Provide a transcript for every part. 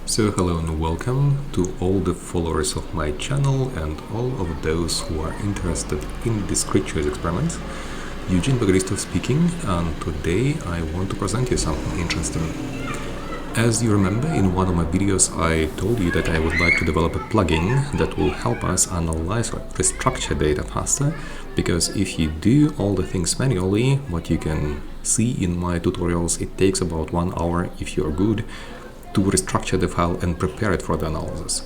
So hello and welcome to all the followers of my channel and all of those who are interested in discrete-choice experiments. Eugene speaking, and today I want to present you something interesting. As you remember, in one of my videos I told you that I would like to develop a plugin that will help us analyze or restructure data faster, because if you do all the things manually, what you can see in my tutorials, it takes about 1 hour if you're good to restructure the file and prepare it for the analysis.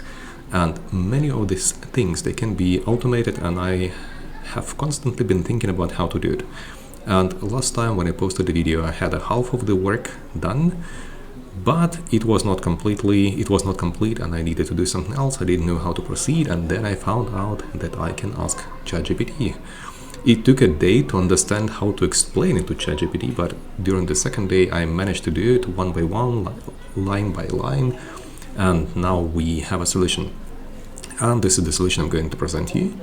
And many of these things, they can be automated, and I have constantly been thinking about how to do it. And last time when I posted the video, I had a half of the work done, but it was not complete, and I needed to do something else. I didn't know how to proceed, and then I found out that I can ask ChatGPT. It took a day to understand how to explain it to ChatGPT, but during the second day I managed to do it one by one, line by line, and now we have a solution. And this is the solution I'm going to present you.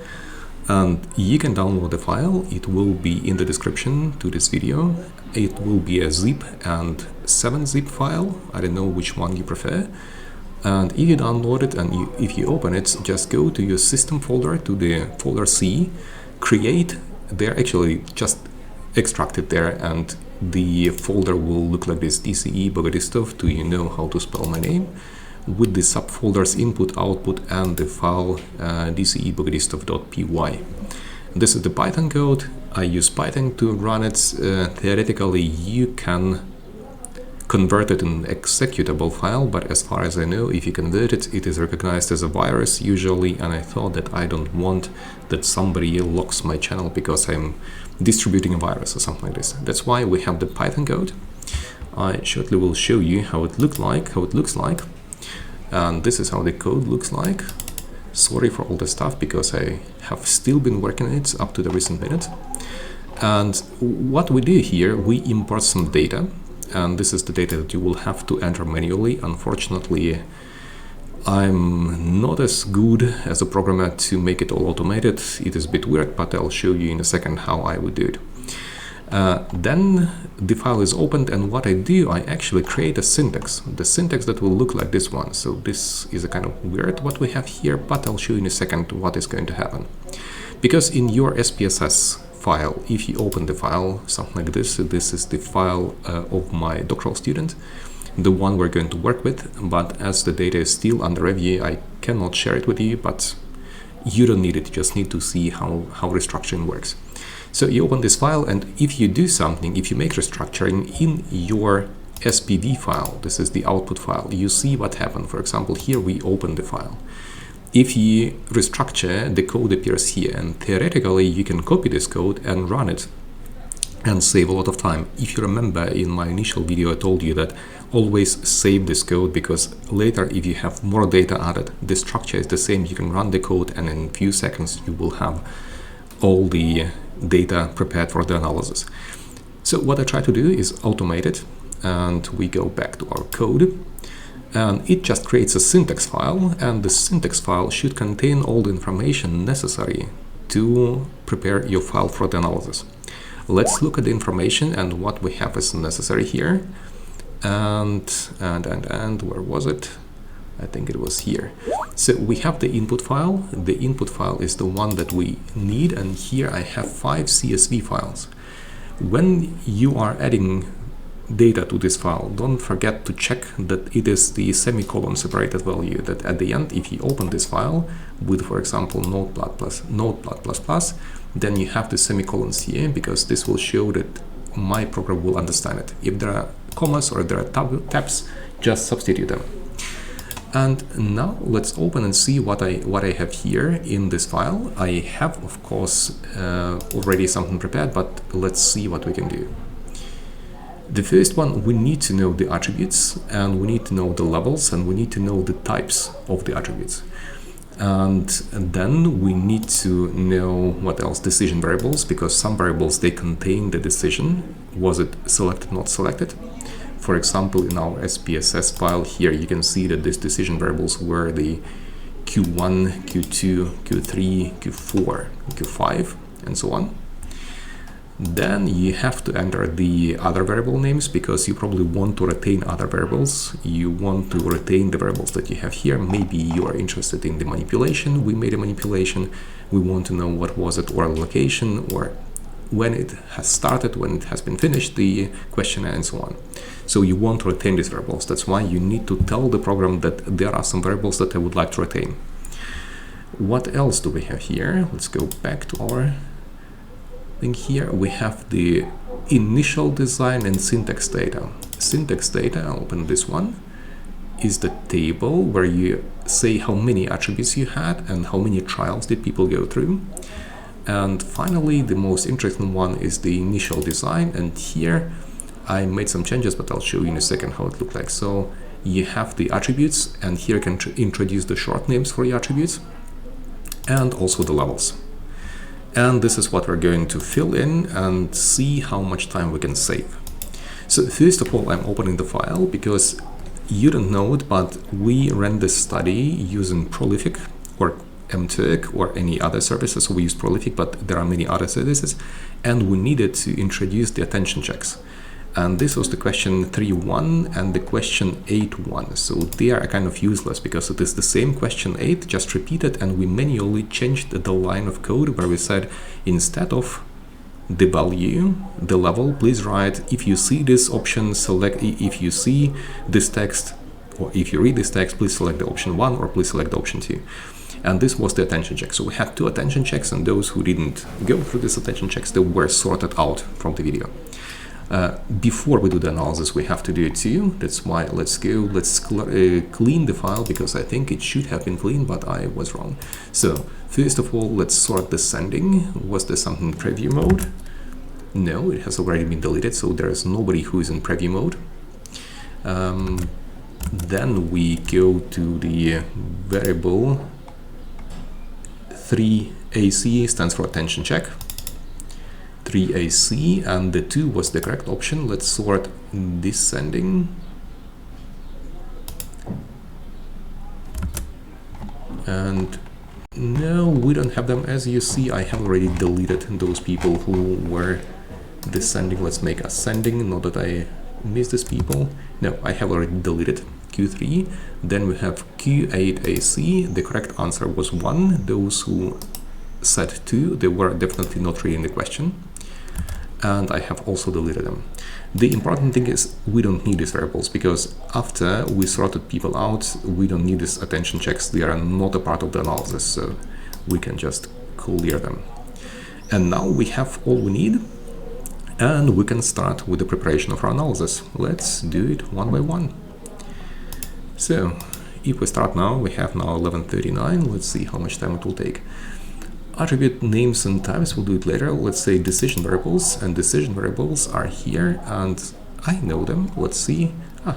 And you can download the file. It will be in the description to this video. It will be a zip and 7-zip file. I don't know which one you prefer. And if you download it and if you open it, just go to your system folder, to the folder C, create there, actually just extract it there, and the folder will look like this: DCE Bogodistov, do you know how to spell my name, with the subfolders input, output, and the file DCE Bogodistov.py. This is the Python code. I use Python to run it. Theoretically, you can convert it in an executable file, but as far as I know, if you convert it, it is recognized as a virus usually, and I thought that I don't want that somebody locks my channel because I'm distributing a virus or something like this. That's why we have the Python code. I shortly will show you how it looks like, and this is how the code looks like. Sorry for all the stuff, because I have still been working on it up to the recent minute. And what we do here, we import some data. And this is the data that you will have to enter manually. Unfortunately, I'm not as good as a programmer to make it all automated. It is a bit weird, but I'll show you in a second how I would do it. Then the file is opened, and what I do, I actually create a syntax. The syntax that will look like this one. So this is a kind of weird what we have here, but I'll show you in a second what is going to happen. Because in your SPSS file, if you open the file, something like this, this is the file of my doctoral student, the one we're going to work with, but as the data is still under review, I cannot share it with you, but you don't need it, you just need to see how restructuring works. So you open this file, and if you do something, if you make restructuring in your SPV file, this is the output file, you see what happened. For example, here we open the file. If you restructure, the code appears here, and theoretically you can copy this code and run it and save a lot of time. If you remember, in my initial video I told you that always save this code, because later if you have more data added, the structure is the same. You can run the code, and in a few seconds you will have all the data prepared for the analysis. So what I try to do is automate it, and we go back to our code. And it just creates a syntax file, and the syntax file should contain all the information necessary to prepare your file for the analysis. Let's look at the information and what we have is necessary here. And where was it? I think it was here. So we have the input file. The input file is the one that we need, and here I have 5 CSV files. When you are adding data to this file, don't forget to check that it is the semicolon separated value, that at the end, if you open this file with, for example, Notepad++, then you have the semicolons here, because this will show that my program will understand it. If there are commas or there are tabs, just substitute them. And now let's open and see what I have here in this file. I have, of course, already something prepared, but let's see what we can do. The first one, we need to know the attributes, and we need to know the levels, and we need to know the types of the attributes. And then we need to know what else, decision variables, because some variables, they contain the decision. Was it selected, not selected? For example, in our SPSS file here, you can see that these decision variables were the Q1, Q2, Q3, Q4, Q5, and so on. Then you have to enter the other variable names because you probably want to retain other variables. You want to retain the variables that you have here. Maybe you are interested in the manipulation. We made a manipulation. We want to know what was it, or location, or when it has started, when it has been finished, the question, and so on. So you want to retain these variables. That's why you need to tell the program that there are some variables that I would like to retain. What else do we have here? Let's go back to our thing here. We have the initial design and syntax data. Syntax data, I'll open this one, is the table where you say how many attributes you had and how many trials did people go through. And finally, the most interesting one is the initial design. And here I made some changes, but I'll show you in a second how it looks like. So you have the attributes, and here you can introduce the short names for the attributes and also the levels. And this is what we're going to fill in and see how much time we can save. So first of all, I'm opening the file because you don't know it, but we ran this study using Prolific or mTurk or any other services. We use Prolific, but there are many other services, and we needed to introduce the attention checks. And this was the question 3.1 and the question 8.1. So they are kind of useless because it is the same question 8, just repeated, and we manually changed the line of code where we said instead of the value, the level, please write, if you see this option, select, if you see this text, or if you read this text, please select the option 1 or please select the option 2. And this was the attention check. So we had 2 attention checks, and those who didn't go through this attention checks, they were sorted out from the video. Before we do the analysis, we have to do it too. That's why let's clean the file, because I think it should have been clean, but I was wrong. So first of all, let's sort the sending. Was there something in preview mode? No, it has already been deleted, so there is nobody who is in preview mode. Then we go to the variable 3AC, stands for attention check. 3AC, and the 2 was the correct option. Let's sort descending. And no, we don't have them. As you see, I have already deleted those people who were descending. Let's make ascending, not that I missed these people. No, I have already deleted Q3. Then we have Q8AC. The correct answer was 1. Those who said 2, they were definitely not reading the question. And I have also deleted them. The important thing is we don't need these variables, because after we sorted people out, we don't need these attention checks. They are not a part of the analysis, so we can just clear them. And now we have all we need, and we can start with the preparation of our analysis. Let's do it one by one. So if we start now, we have now 11:39. Let's see how much time it will take. Attribute names and types, we'll do it later. Let's say decision variables, and decision variables are here, and I know them. Let's see.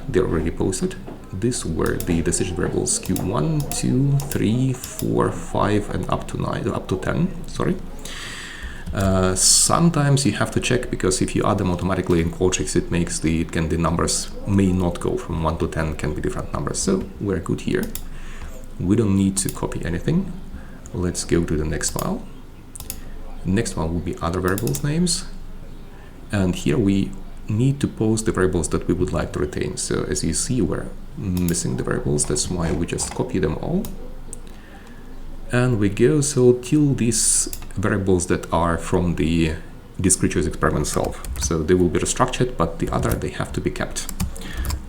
They're already posted. These were the decision variables Q1, 2, 3, 4, 5, and up to 10. Sorry. Sometimes you have to check, because if you add them automatically in Qualtrics, the numbers may not go from 1 to 10, can be different numbers. So we're good here. We don't need to copy anything. Let's go to the next file. Next one will be other variables names. And here we need to post the variables that we would like to retain. So as you see, we're missing the variables. That's why we just copy them all. And we go so till these variables that are from the discrete experiment itself. So they will be restructured, but the other, they have to be kept.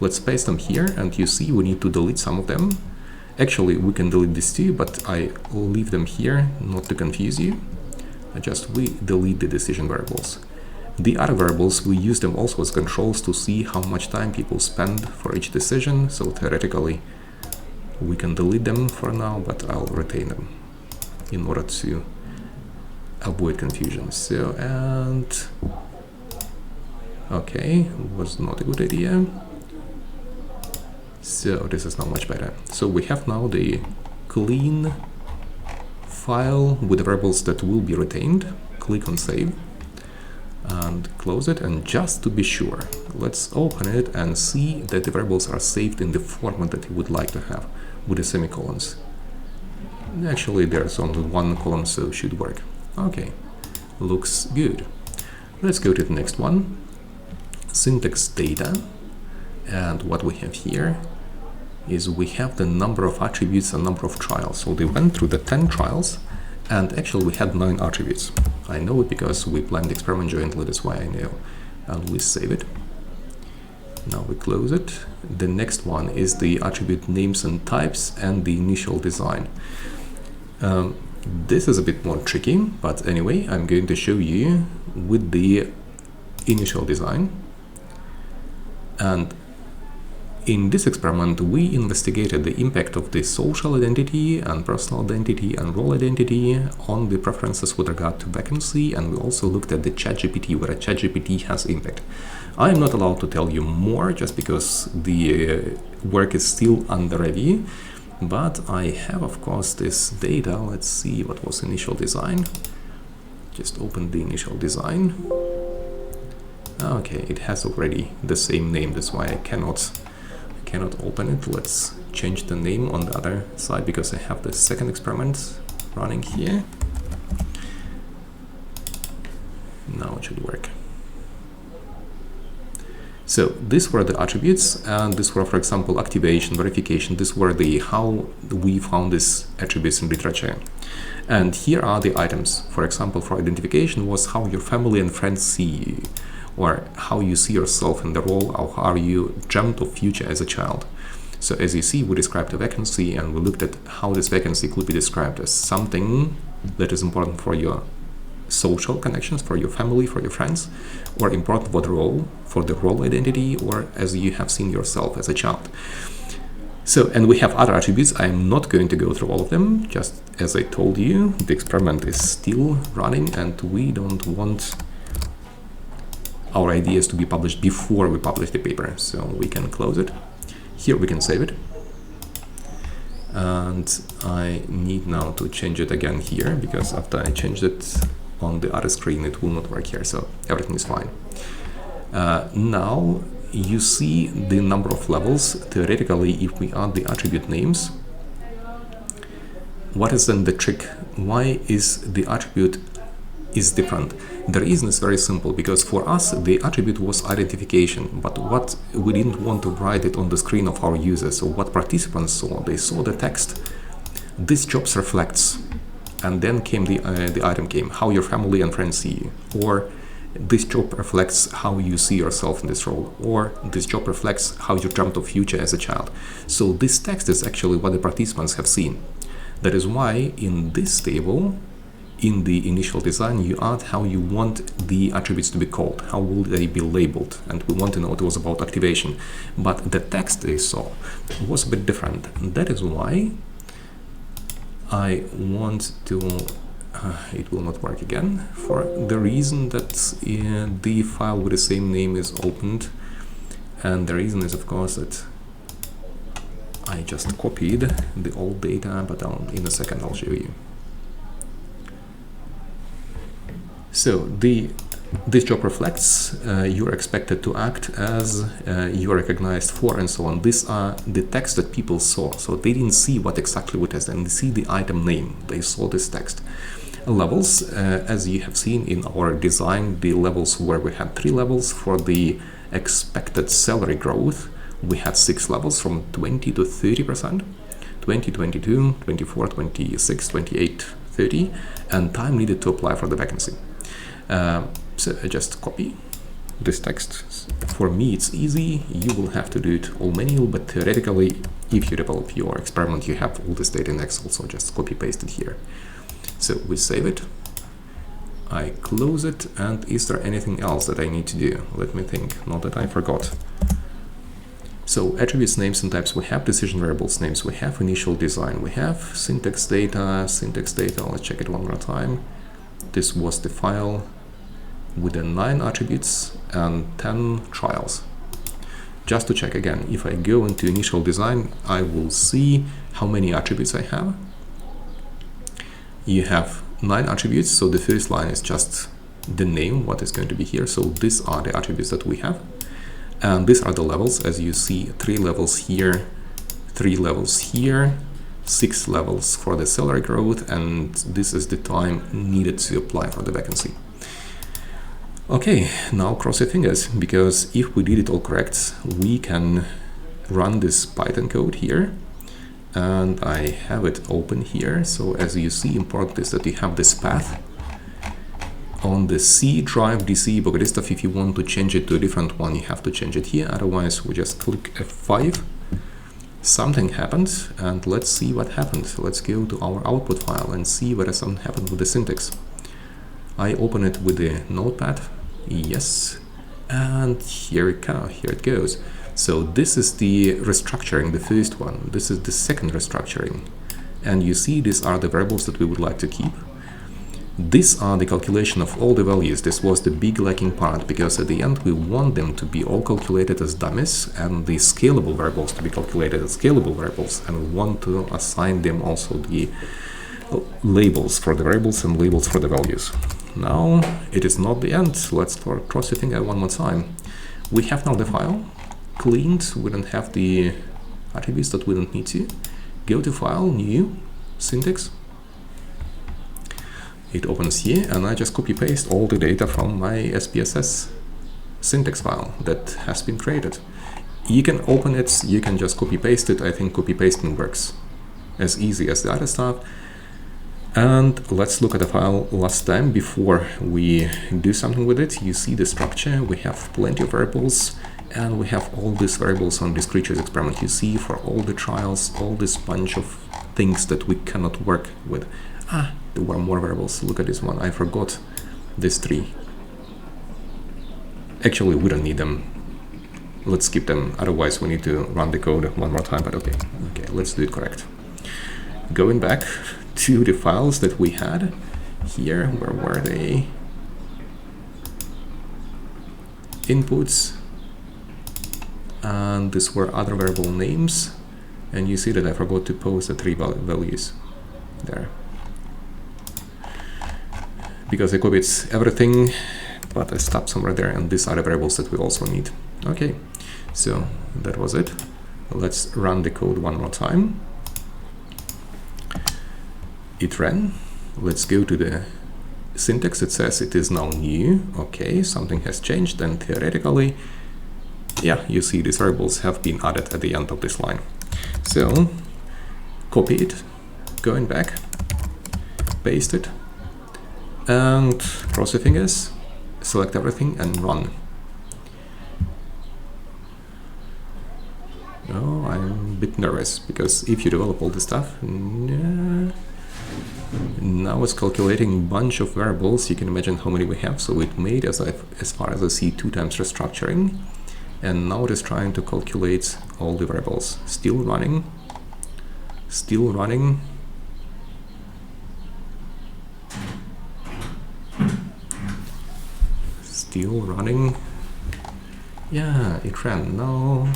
Let's paste them here, and you see we need to delete some of them. Actually, we can delete these 2, but I leave them here not to confuse you. We delete the decision variables. The other variables, we use them also as controls to see how much time people spend for each decision. So theoretically, we can delete them for now, but I'll retain them in order to avoid confusion. So, and okay, was not a good idea. So this is now much better. So we have now the clean file with the variables that will be retained. Click on save and close it. And just to be sure, let's open it and see that the variables are saved in the format that you would like to have with the semicolons. Actually, there's only one column, so it should work. Okay, looks good. Let's go to the next one, syntax data. And what we have here is we have the number of attributes and number of trials. So they went through the 10 trials, and actually we had 9 attributes. I know it because we planned the experiment jointly, that's why I know. And we save it. Now we close it. The next one is the attribute names and types and the initial design. This is a bit more tricky, but anyway, I'm going to show you with the initial design. And in this experiment, we investigated the impact of the social identity and personal identity and role identity on the preferences with regard to vacancy, and we also looked at the ChatGPT, where ChatGPT has impact. I am not allowed to tell you more just because the work is still under review, but I have, of course, this data. Let's see what was initial design. Just open the initial design. Okay, it has already the same name, that's why I cannot open it. Let's change the name on the other side because I have the second experiment running here. Now it should work. So these were the attributes, and these were, for example, activation, verification. These were the how we found these attributes in literature. And here are the items. For example, for identification was how your family and friends see you, or how you see yourself in the role, or how you dreamt of future as a child. So as you see, we described a vacancy, and we looked at how this vacancy could be described as something that is important for your social connections, for your family, for your friends, or important for the role identity, or as you have seen yourself as a child. So, and we have other attributes. I'm not going to go through all of them. Just as I told you, the experiment is still running, and we don't want our ideas to be published before we publish the paper, so we can close it. Here we can save it. And I need now to change it again here, because after I changed it on the other screen, it will not work here, so everything is fine. Now you see the number of levels. Theoretically, if we add the attribute names, what is then the trick? Why is the attribute is different? The reason is very simple, because for us the attribute was identification, but what we didn't want to write it on the screen of our users. So what participants saw, they saw the text, this jobs reflects, and then came the item came, how your family and friends see you, or this job reflects how you see yourself in this role, or this job reflects how you dreamt of future as a child. So this text is actually what the participants have seen. That is why in this table, in the initial design, you add how you want the attributes to be called, how will they be labeled, and we want to know it was about activation. But the text they saw was a bit different. That is why I want to, it will not work again, for the reason that the file with the same name is opened, and the reason is, of course, that I just copied the old data, but in a second I'll show you. So this job reflects, you're expected to act as you're recognized for, and so on. These are the text that people saw. So they didn't see what exactly it is, and they see the item name. They saw this text. Levels, as you have seen in our design, the levels where we had 3 levels for the expected salary growth. We had 6 levels from 20 to 30%, 20, 22, 24, 26, 28, 30, and time needed to apply for the vacancy. So I just copy this text. For me it's easy, you will have to do it all manual, but theoretically if you develop your experiment you have all this data in Excel, so just copy paste it here. So we save it, I close it, and is there anything else that I need to do? Let me think, not that I forgot. So attributes, names and types, we have decision variables names, we have initial design, we have syntax data, let's check it one more time. This was the file with the 9 attributes and 10 trials. Just to check again, if I go into initial design, I will see how many attributes I have. You have 9 attributes, so the first line is just the name, what is going to be here. So these are the attributes that we have. And these are the levels, as you see, 3 levels here, 3 levels here, 6 levels for the salary growth, and this is the time needed to apply for the vacancy. Okay, now cross your fingers, because if we did it all correct, we can run this Python code here. And I have it open here. So as you see, important is that you have this path on the C drive DCE Bogoristov. If you want to change it to a different one, you have to change it here. Otherwise, we just click F5. Something happened, and let's see what happened. Let's go to our output file and see whether something happened with the syntax. I open it with the notepad. Yes, and here it goes. So this is the restructuring, the first one. This is the second restructuring. And you see, these are the variables that we would like to keep. These are the calculation of all the values. This was the big lacking part, because at the end we want them to be all calculated as dummies and the scalable variables to be calculated as scalable variables, and we want to assign them also the labels for the variables and labels for the values. Now it is not the end. Let's cross your finger one more time. We have now the file cleaned. We don't have the attributes that we don't need to. Go to File, New, Syntax. It opens here, and I just copy paste all the data from my SPSS syntax file that has been created. You can open it, you can just copy paste it. I think copy pasting works as easy as the other stuff. And let's look at the file last time before we do something with it. You see the structure. We have plenty of variables, and we have all these variables on this creatures experiment. You see, for all the trials, all this bunch of things that we cannot work with. There were more variables. Look at this one. I forgot this 3. Actually, we don't need them. Let's skip them. Otherwise, we need to run the code one more time. But okay, let's do it correct. Going back to the files that we had here. Where were they? Inputs. And these were other variable names. And you see that I forgot to post the 3 values there, because I copied everything, but I stopped somewhere there, and these are the variables that we also need. Okay, so that was it. Let's run the code one more time. It ran. Let's go to the syntax. It says it is now new. Okay, something has changed, and theoretically, yeah, you see these variables have been added at the end of this line. So copy it, going back, paste it, and cross your fingers, select everything and run. Oh, I'm a bit nervous, because if you develop all this stuff, now it's calculating a bunch of variables. You can imagine how many we have. So it made, as far as I see, 2 times restructuring, and now it is trying to calculate all the variables. Still running, still running. Still running. Yeah, it ran. Now,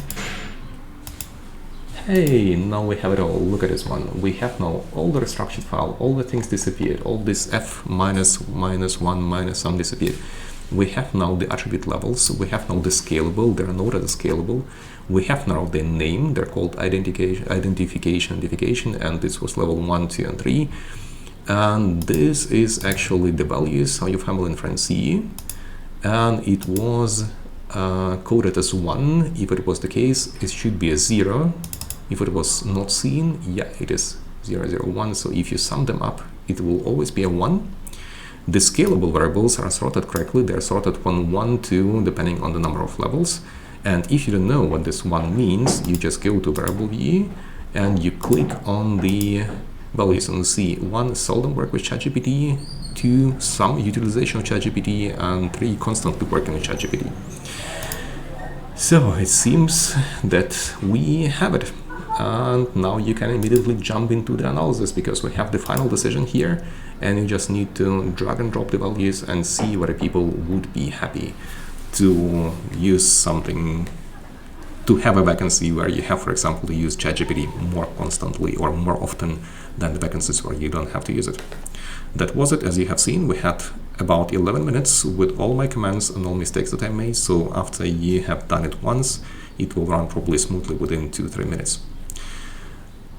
hey, now we have it all. Look at this one. We have now all the restructured file. All the things disappeared. All this f minus 1 minus some disappeared. We have now the attribute levels. We have now the scalable. They're noted as scalable. We have now the name. They're called identification, and this was level 1, 2, and 3. And this is actually the values, how you handle in FranCE. And it was coded as 1. If it was the case, it should be a 0. If it was not seen, yeah, it is 0, 0, 1. So if you sum them up, it will always be a 1. The scalable variables are sorted correctly. They're sorted from 1 to, depending on the number of levels. And if you don't know what this 1 means, you just go to variable view and you click on the values and see 1 seldom work with ChatGPT, 2 some utilization of ChatGPT, and 3 constantly working with ChatGPT. So it seems that we have it, and now you can immediately jump into the analysis, because we have the final decision here, and you just need to drag and drop the values and see whether people would be happy to use something, to have a vacancy where you have, for example, to use ChatGPT more constantly or more often than the vacancies where you don't have to use it. That was it. As you have seen, we had about 11 minutes with all my commands and all mistakes that I made. So after you have done it once, it will run probably smoothly within 2-3 minutes.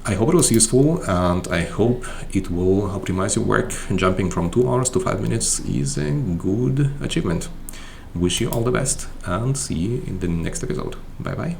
I hope it was useful, and I hope it will optimize your work. Jumping from 2 hours to 5 minutes is a good achievement. Wish you all the best and see you in the next episode. Bye bye.